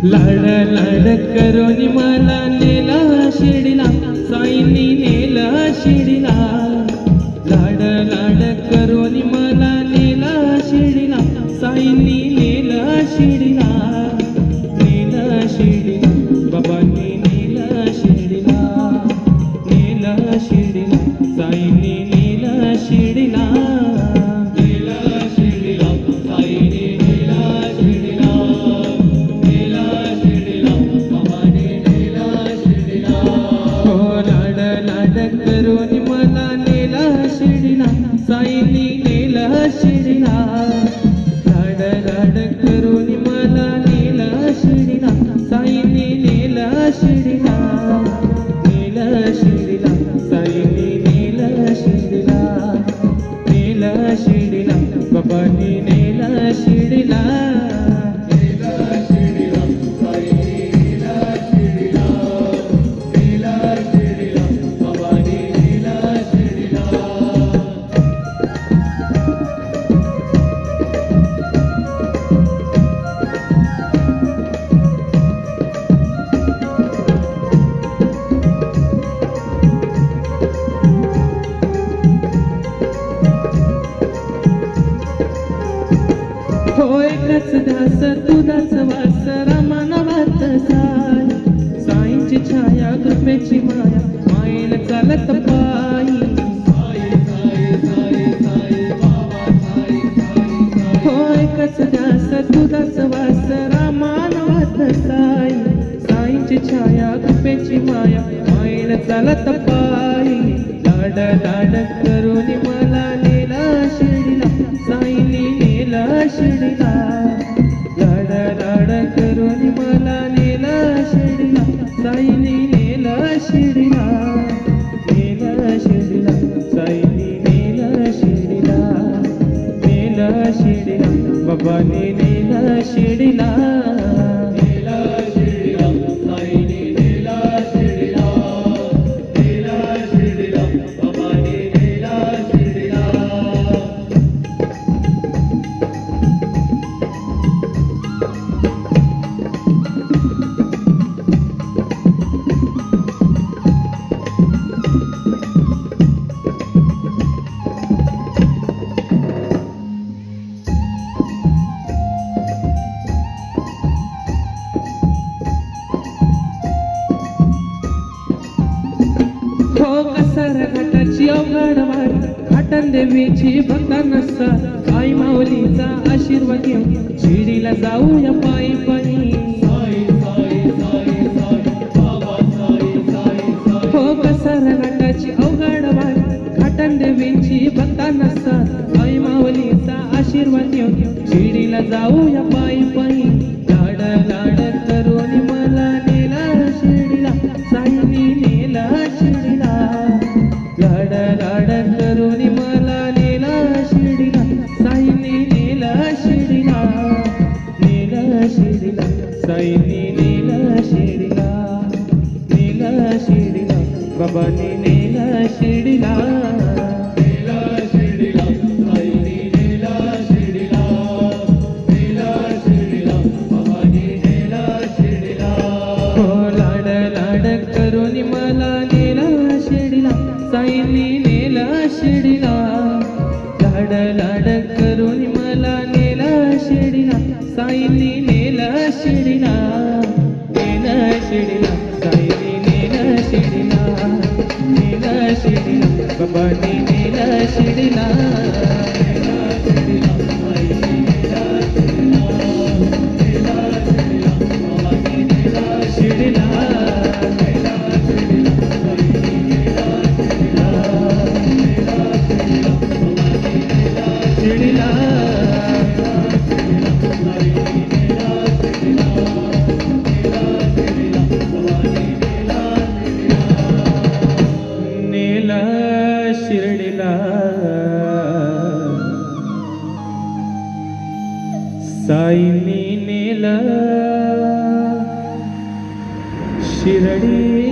लाड लाड करून मला नेला शिडीला, साईंनी नेला शिडीला. लाड लाड करून मला नेला शिडीला, साईंनी नेला शिडीला. नेला शिडीला, बाबांनी नेला शिडीला. नेला शिडीला, साईंनी नेला शिडीला. साईंनी नेला शिडीला. लाड लाड करून मला नेला शिडीला, साईंनी नेला शिडीला. नेला शिडीला, साईंनी नेला शिडीला. नेला शिडीला, बाबांनी नेला शिडीला. एकच दास तुझाच वास रामानावात साय. साईंची छाया कृपेची माया, मायेन चालत पायी. हो एकच दास तुझाच वास रामानावात साय. साईंची छाया कृपेची माया, मायेन चालत पायी. लाड लाड करून मला नेला शिडीला, साईंनी नेला शिडीला. लाड लाड करून मला नेला शिडीला, साईंनी नेला शिडीला. नेला शिडीला, साईंनी नेला शिडीला. नेला शिडीला, बाबांनी नेला शिडीला. घाटाची अवघड वारी, घाटन देवीची भक्तांना साथ. आई माऊलीचा आशीर्वाद घेऊन शिर्डीला जाऊया पायी पायी. हो कसार घाटाची अवघड वारी, घाटन देवीची भक्तांना साथ. आई माऊलीचा आशीर्वाद घेऊन शिर्डीला जाऊया पायी पायी. लाड लाड करून मला नेला शिर्डीला, साईंनी नेला शिर्डीला. लाड लाड करून मला नेला शिर्डीला, साईंनी नेला शिर्डीला. नेला शिर्डीला, साईंनी नेला शिर्डीला. नेला शिर्डीला, बाबांनी नेला शिर्डीला. साईंनी नेला शिर्डीला. लाड लाड करून मला नेला शिर्डीला, साईंनी नेला शिर्डीला. नेला शिर्डीला, साईंनी नेला शिर्डीला. नेला शिर्डीला, बाबांनी नेला शिर्डीला. साईंनी नेला शिर्डी.